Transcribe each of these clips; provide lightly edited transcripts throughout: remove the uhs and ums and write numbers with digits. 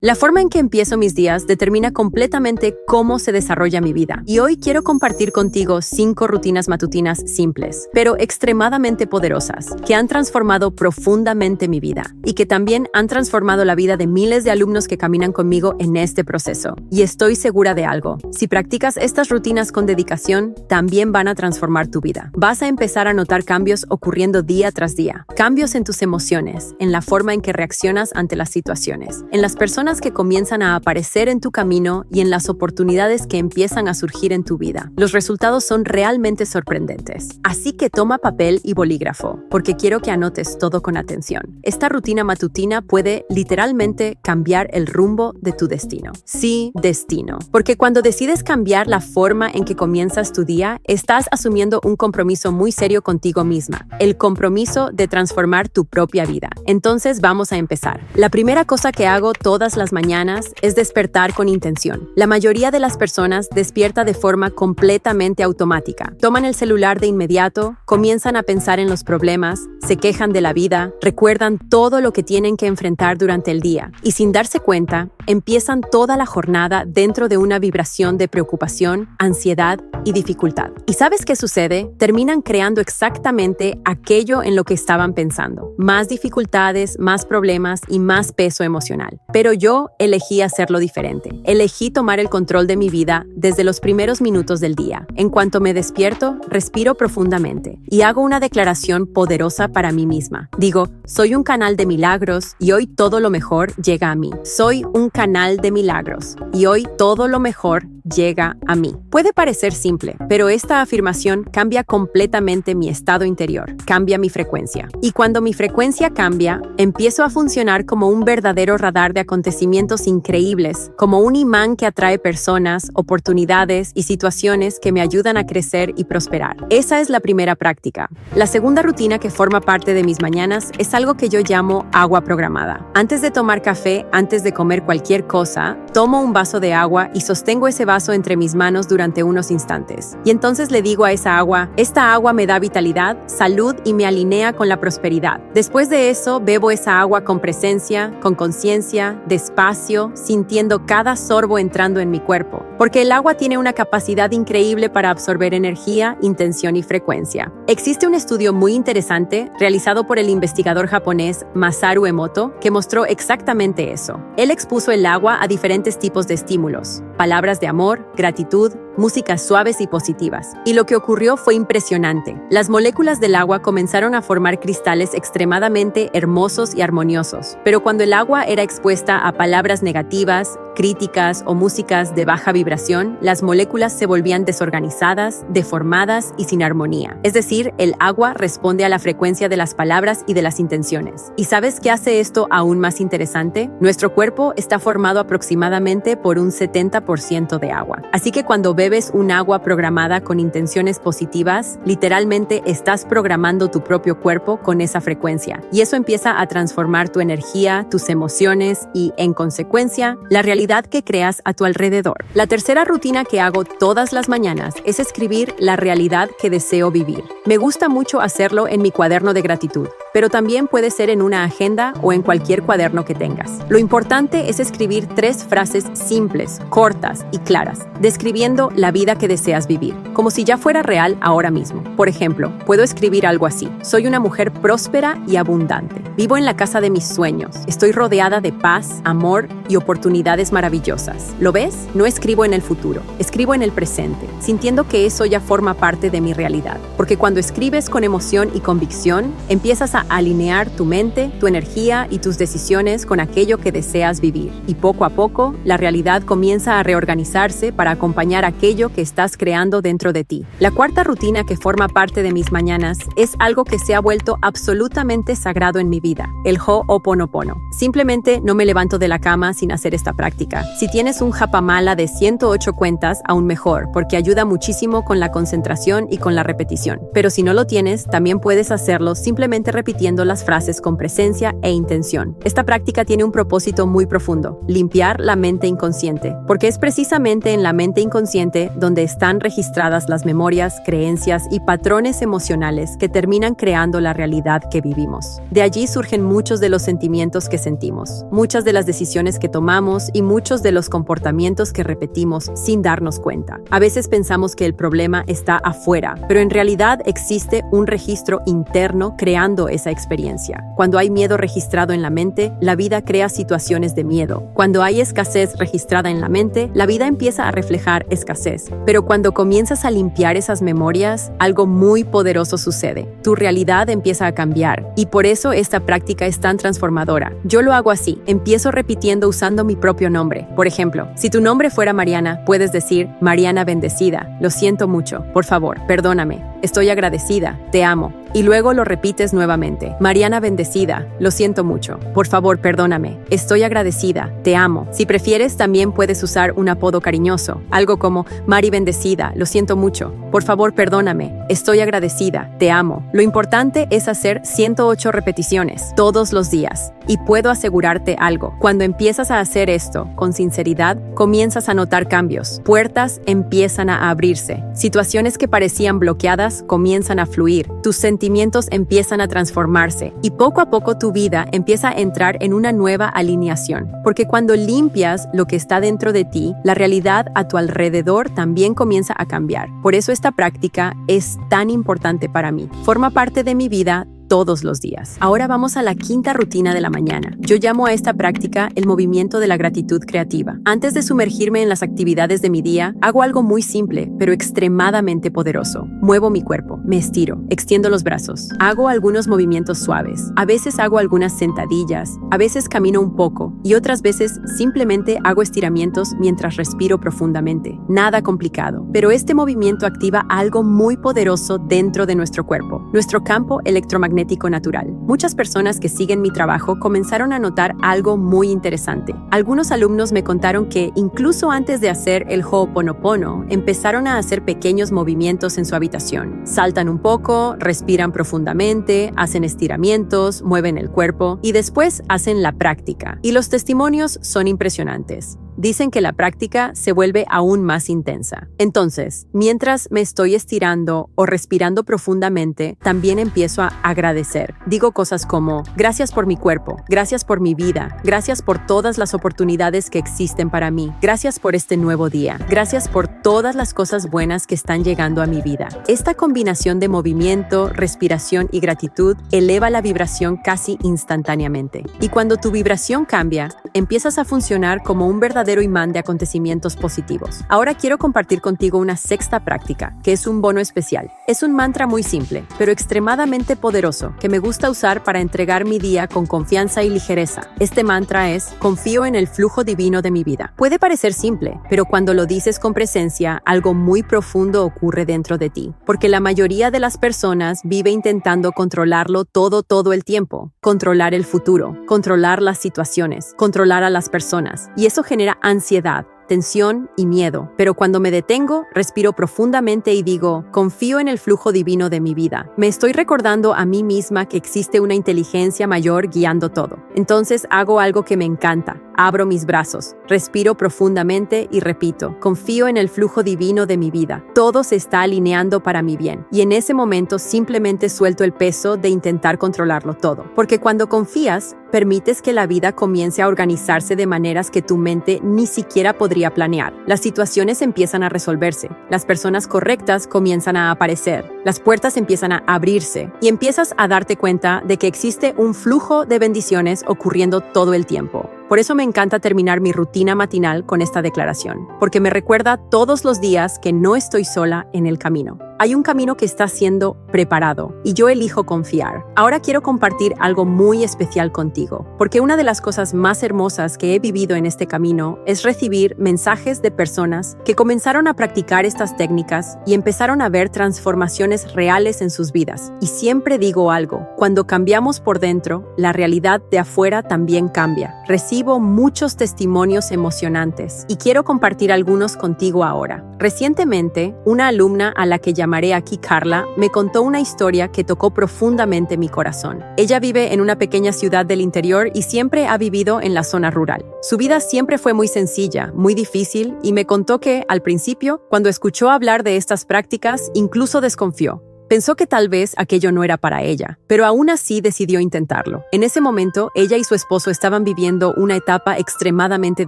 La forma en que empiezo mis días determina completamente cómo se desarrolla mi vida. Y hoy quiero compartir contigo 5 rutinas matutinas simples, pero extremadamente poderosas, que han transformado profundamente mi vida y que también han transformado la vida de miles de alumnos que caminan conmigo en este proceso. Y estoy segura de algo: si practicas estas rutinas con dedicación, también van a transformar tu vida. Vas a empezar a notar cambios ocurriendo día tras día. Cambios en tus emociones, en la forma en que reaccionas ante las situaciones, en las personas que comienzan a aparecer en tu camino y en las oportunidades que empiezan a surgir en tu vida. Los resultados son realmente sorprendentes. Así que toma papel y bolígrafo, porque quiero que anotes todo con atención. Esta rutina matutina puede literalmente cambiar el rumbo de tu destino. Sí, destino. Porque cuando decides cambiar la forma en que comienzas tu día, estás asumiendo un compromiso muy serio contigo misma. El compromiso de transformar tu propia vida. Entonces vamos a empezar. La primera cosa que hago todas las mañanas es despertar con intención. La mayoría de las personas despierta de forma completamente automática. Toman el celular de inmediato, comienzan a pensar en los problemas, se quejan de la vida, recuerdan todo lo que tienen que enfrentar durante el día y sin darse cuenta, empiezan toda la jornada dentro de una vibración de preocupación, ansiedad y dificultad. ¿Y sabes qué sucede? Terminan creando exactamente aquello en lo que estaban pensando. Más dificultades, más problemas y más peso emocional. Pero yo elegí hacerlo diferente. Elegí tomar el control de mi vida desde los primeros minutos del día. En cuanto me despierto, respiro profundamente y hago una declaración poderosa para mí misma. Digo, soy un canal de milagros y hoy todo lo mejor llega a mí. Soy un canal de milagros y hoy todo lo mejor llega a mí. Puede parecer simple, pero esta afirmación cambia completamente mi estado interior, cambia mi frecuencia. Y cuando mi frecuencia cambia, empiezo a funcionar como un verdadero radar de acontecimientos increíbles, como un imán que atrae personas, oportunidades y situaciones que me ayudan a crecer y prosperar. Esa es la primera práctica. La segunda rutina que forma parte de mis mañanas es algo que yo llamo agua programada. Antes de tomar café, antes de comer cualquier cosa, tomo un vaso de agua y sostengo ese vaso entre mis manos durante unos instantes. Y entonces le digo a esa agua, esta agua me da vitalidad, salud y me alinea con la prosperidad. Después de eso, bebo esa agua con presencia, con conciencia, despacio, sintiendo cada sorbo entrando en mi cuerpo. Porque el agua tiene una capacidad increíble para absorber energía, intención y frecuencia. Existe un estudio muy interesante realizado por el investigador japonés Masaru Emoto que mostró exactamente eso. Él expuso el agua a diferentes tipos de estímulos, palabras de amor, gratitud, músicas suaves y positivas. Y lo que ocurrió fue impresionante. Las moléculas del agua comenzaron a formar cristales extremadamente hermosos y armoniosos. Pero cuando el agua era expuesta a palabras negativas, críticas o músicas de baja vibración, las moléculas se volvían desorganizadas, deformadas y sin armonía. Es decir, el agua responde a la frecuencia de las palabras y de las intenciones. ¿Y sabes qué hace esto aún más interesante? Nuestro cuerpo está formado aproximadamente por un 70% de agua. Así que cuando bebes un agua programada con intenciones positivas, literalmente estás programando tu propio cuerpo con esa frecuencia. Y eso empieza a transformar tu energía, tus emociones y, en consecuencia, la realidad que creas a tu alrededor. La tercera rutina que hago todas las mañanas es escribir la realidad que deseo vivir. Me gusta mucho hacerlo en mi cuaderno de gratitud, pero también puede ser en una agenda o en cualquier cuaderno que tengas. Lo importante es escribir 3 frases simples, cortas y claras, describiendo la vida que deseas vivir, como si ya fuera real ahora mismo. Por ejemplo, puedo escribir algo así: soy una mujer próspera y abundante. Vivo en la casa de mis sueños. Estoy rodeada de paz, amor y oportunidades maravillosas. ¿Lo ves? No escribo en el futuro, escribo en el presente, sintiendo que eso ya forma parte de mi realidad. Porque cuando escribes con emoción y convicción, empiezas a alinear tu mente, tu energía y tus decisiones con aquello que deseas vivir. Y poco a poco, la realidad comienza a reorganizarse para acompañar aquello que estás creando dentro de ti. La cuarta rutina que forma parte de mis mañanas es algo que se ha vuelto absolutamente sagrado en mi vida: el Ho'oponopono. Simplemente no me levanto de la cama sin hacer esta práctica. práctica. Si tienes un japamala de 108 cuentas, aún mejor, porque ayuda muchísimo con la concentración y con la repetición. Pero si no lo tienes, también puedes hacerlo simplemente repitiendo las frases con presencia e intención. Esta práctica tiene un propósito muy profundo: limpiar la mente inconsciente, porque es precisamente en la mente inconsciente donde están registradas las memorias, creencias y patrones emocionales que terminan creando la realidad que vivimos. De allí surgen muchos de los sentimientos que sentimos, muchas de las decisiones que tomamos y muchos de los comportamientos que repetimos sin darnos cuenta. A veces pensamos que el problema está afuera, pero en realidad existe un registro interno creando esa experiencia. Cuando hay miedo registrado en la mente, la vida crea situaciones de miedo. Cuando hay escasez registrada en la mente, la vida empieza a reflejar escasez. Pero cuando comienzas a limpiar esas memorias, algo muy poderoso sucede. Tu realidad empieza a cambiar, y por eso esta práctica es tan transformadora. Yo lo hago así: empiezo repitiendo usando mi propio nombre. Por ejemplo, si tu nombre fuera Mariana, puedes decir: Mariana bendecida, lo siento mucho, por favor, perdóname, estoy agradecida, te amo. Y luego lo repites nuevamente: Mariana bendecida, lo siento mucho, por favor, perdóname, estoy agradecida, te amo. Si prefieres, también puedes usar un apodo cariñoso, algo como: Mari bendecida, lo siento mucho, por favor, perdóname, estoy agradecida, te amo. Lo importante es hacer 108 repeticiones todos los días. Y puedo asegurarte algo: cuando empiezas a hacer esto con sinceridad, comienzas a notar cambios. Puertas empiezan a abrirse. Situaciones que parecían bloqueadas comienzan a fluir. Tus sentimientos empiezan a transformarse. Y poco a poco tu vida empieza a entrar en una nueva alineación. Porque cuando limpias lo que está dentro de ti, la realidad a tu alrededor también comienza a cambiar. Por eso esta práctica es tan importante para mí. Forma parte de mi vida todos los días. Ahora vamos a la quinta rutina de la mañana. Yo llamo a esta práctica el movimiento de la gratitud creativa. Antes de sumergirme en las actividades de mi día, hago algo muy simple, pero extremadamente poderoso. Muevo mi cuerpo, me estiro, extiendo los brazos, hago algunos movimientos suaves. A veces hago algunas sentadillas, a veces camino un poco y otras veces simplemente hago estiramientos mientras respiro profundamente. Nada complicado, pero este movimiento activa algo muy poderoso dentro de nuestro cuerpo, nuestro campo electromagnético natural. Muchas personas que siguen mi trabajo comenzaron a notar algo muy interesante. Algunos alumnos me contaron que incluso antes de hacer el Ho'oponopono, empezaron a hacer pequeños movimientos en su habitación. Saltan un poco, respiran profundamente, hacen estiramientos, mueven el cuerpo y después hacen la práctica. Y los testimonios son impresionantes. Dicen que la práctica se vuelve aún más intensa. Entonces, mientras me estoy estirando o respirando profundamente, también empiezo a agradecer. Digo cosas como: gracias por mi cuerpo, gracias por mi vida, gracias por todas las oportunidades que existen para mí, gracias por este nuevo día, gracias por todas las cosas buenas que están llegando a mi vida. Esta combinación de movimiento, respiración y gratitud eleva la vibración casi instantáneamente. Y cuando tu vibración cambia, empiezas a funcionar como un verdadero imán de acontecimientos positivos. Ahora quiero compartir contigo una sexta práctica, que es un bono especial. Es un mantra muy simple, pero extremadamente poderoso, que me gusta usar para entregar mi día con confianza y ligereza. Este mantra es: confío en el flujo divino de mi vida. Puede parecer simple, pero cuando lo dices con presencia, algo muy profundo ocurre dentro de ti, porque la mayoría de las personas vive intentando controlarlo todo el tiempo. Controlar el futuro, controlar las situaciones, controlar a las personas, y eso genera ansiedad, tensión y miedo. Pero cuando me detengo, respiro profundamente y digo: confío en el flujo divino de mi vida. Me estoy recordando a mí misma que existe una inteligencia mayor guiando todo. Entonces hago algo que me encanta. Abro mis brazos, respiro profundamente y repito: confío en el flujo divino de mi vida. Todo se está alineando para mi bien. Y en ese momento simplemente suelto el peso de intentar controlarlo todo. Porque cuando confías, permites que la vida comience a organizarse de maneras que tu mente ni siquiera podría planear. Las situaciones empiezan a resolverse, las personas correctas comienzan a aparecer, las puertas empiezan a abrirse y empiezas a darte cuenta de que existe un flujo de bendiciones ocurriendo todo el tiempo. Por eso me encanta terminar mi rutina matinal con esta declaración, porque me recuerda todos los días que no estoy sola en el camino. Hay un camino que está siendo preparado y yo elijo confiar. Ahora quiero compartir algo muy especial contigo, porque una de las cosas más hermosas que he vivido en este camino es recibir mensajes de personas que comenzaron a practicar estas técnicas y empezaron a ver transformaciones reales en sus vidas. Y siempre digo algo, cuando cambiamos por dentro, la realidad de afuera también cambia. Recibo muchos testimonios emocionantes y quiero compartir algunos contigo ahora. Recientemente, una alumna a la que llamaré aquí Carla me contó una historia que tocó profundamente mi corazón. Ella vive en una pequeña ciudad del interior y siempre ha vivido en la zona rural. Su vida siempre fue muy sencilla, muy difícil, y me contó que, al principio, cuando escuchó hablar de estas prácticas, incluso desconfió. Pensó que tal vez aquello no era para ella, pero aún así decidió intentarlo. En ese momento, ella y su esposo estaban viviendo una etapa extremadamente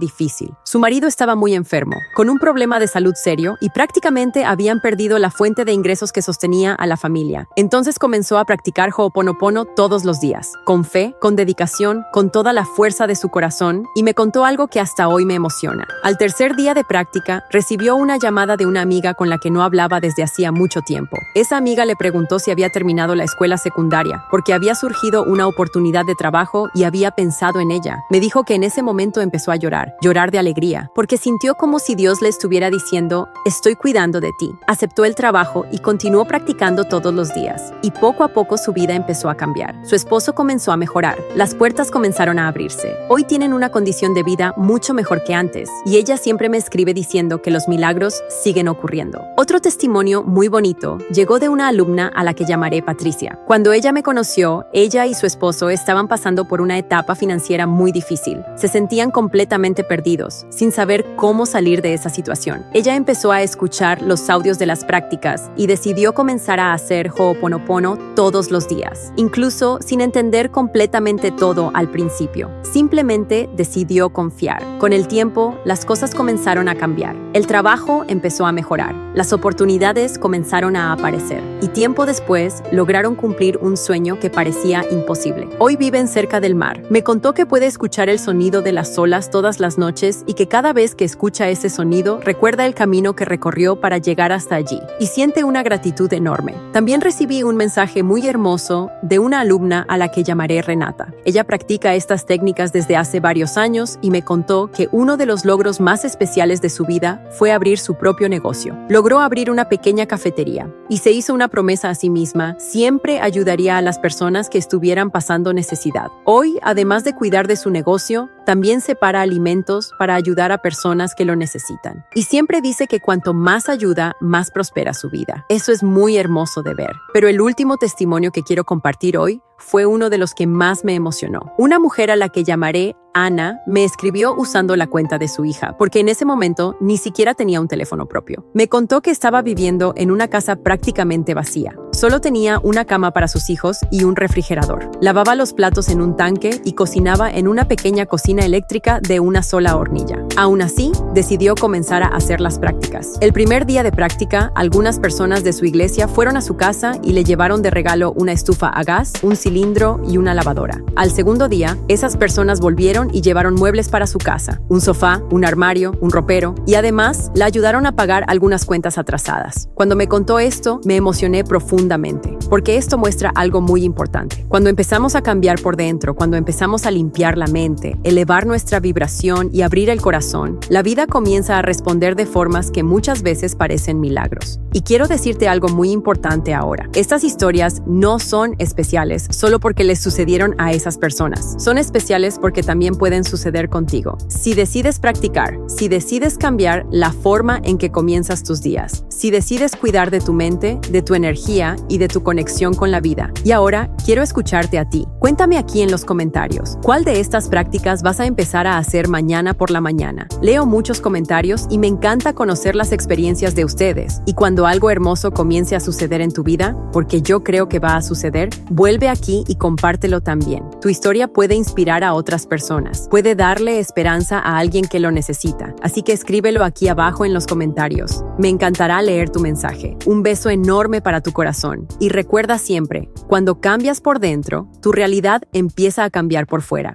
difícil. Su marido estaba muy enfermo, con un problema de salud serio, y prácticamente habían perdido la fuente de ingresos que sostenía a la familia. Entonces comenzó a practicar Ho'oponopono todos los días, con fe, con dedicación, con toda la fuerza de su corazón, y me contó algo que hasta hoy me emociona. Al tercer día de práctica, recibió una llamada de una amiga con la que no hablaba desde hacía mucho tiempo. Esa amiga le preguntó si había terminado la escuela secundaria, porque había surgido una oportunidad de trabajo y había pensado en ella. Me dijo que en ese momento empezó a llorar de alegría, porque sintió como si Dios le estuviera diciendo, estoy cuidando de ti. Aceptó el trabajo y continuó practicando todos los días, y poco a poco su vida empezó a cambiar. Su esposo comenzó a mejorar, las puertas comenzaron a abrirse. Hoy tienen una condición de vida mucho mejor que antes, y ella siempre me escribe diciendo que los milagros siguen ocurriendo. Otro testimonio muy bonito llegó de una alumna a la que llamaré Patricia. Cuando ella me conoció, ella y su esposo estaban pasando por una etapa financiera muy difícil. Se sentían completamente perdidos, sin saber cómo salir de esa situación. Ella empezó a escuchar los audios de las prácticas y decidió comenzar a hacer Ho'oponopono todos los días, incluso sin entender completamente todo al principio. Simplemente decidió confiar. Con el tiempo, las cosas comenzaron a cambiar. El trabajo empezó a mejorar. Las oportunidades comenzaron a aparecer. Y tiempo después, lograron cumplir un sueño que parecía imposible. Hoy viven cerca del mar. Me contó que puede escuchar el sonido de las olas todas las noches y que cada vez que escucha ese sonido, recuerda el camino que recorrió para llegar hasta allí y siente una gratitud enorme. También recibí un mensaje muy hermoso de una alumna a la que llamaré Renata. Ella practica estas técnicas desde hace varios años y me contó que uno de los logros más especiales de su vida fue abrir su propio negocio. Logró abrir una pequeña cafetería y se hizo una promesa a sí misma, siempre ayudaría a las personas que estuvieran pasando necesidad. Hoy, además de cuidar de su negocio, también separa alimentos para ayudar a personas que lo necesitan. Y siempre dice que cuanto más ayuda, más prospera su vida. Eso es muy hermoso de ver. Pero el último testimonio que quiero compartir hoy fue uno de los que más me emocionó. Una mujer a la que llamaré Ana me escribió usando la cuenta de su hija, porque en ese momento ni siquiera tenía un teléfono propio. Me contó que estaba viviendo en una casa prácticamente vacía. Solo tenía una cama para sus hijos y un refrigerador. Lavaba los platos en un tanque y cocinaba en una pequeña cocina eléctrica de una sola hornilla. Aún así, decidió comenzar a hacer las prácticas. El primer día de práctica, algunas personas de su iglesia fueron a su casa y le llevaron de regalo una estufa a gas, un cilindro y una lavadora. Al segundo día, esas personas volvieron y llevaron muebles para su casa, un sofá, un armario, un ropero, y además la ayudaron a pagar algunas cuentas atrasadas. Cuando me contó esto, me emocioné profundamente, porque esto muestra algo muy importante. Cuando empezamos a cambiar por dentro, cuando empezamos a limpiar la mente, elevar nuestra vibración y abrir el corazón, la vida comienza a responder de formas que muchas veces parecen milagros. Y quiero decirte algo muy importante ahora. Estas historias no son especiales solo porque les sucedieron a esas personas. Son especiales porque también pueden suceder contigo. Si decides practicar, si decides cambiar la forma en que comienzas tus días, si decides cuidar de tu mente, de tu energía y de tu conexión con la vida. Y ahora, quiero escucharte a ti. Cuéntame aquí en los comentarios, ¿cuál de estas prácticas vas a empezar a hacer mañana por la mañana? Leo muchos comentarios y me encanta conocer las experiencias de ustedes. Y cuando algo hermoso comience a suceder en tu vida, porque yo creo que va a suceder, vuelve aquí y compártelo también. Tu historia puede inspirar a otras personas, puede darle esperanza a alguien que lo necesita. Así que escríbelo aquí abajo en los comentarios. Me encantará leer tu mensaje. Un beso enorme para tu corazón. Y recuerda siempre, cuando cambias por dentro, tu realidad empieza a cambiar por fuera.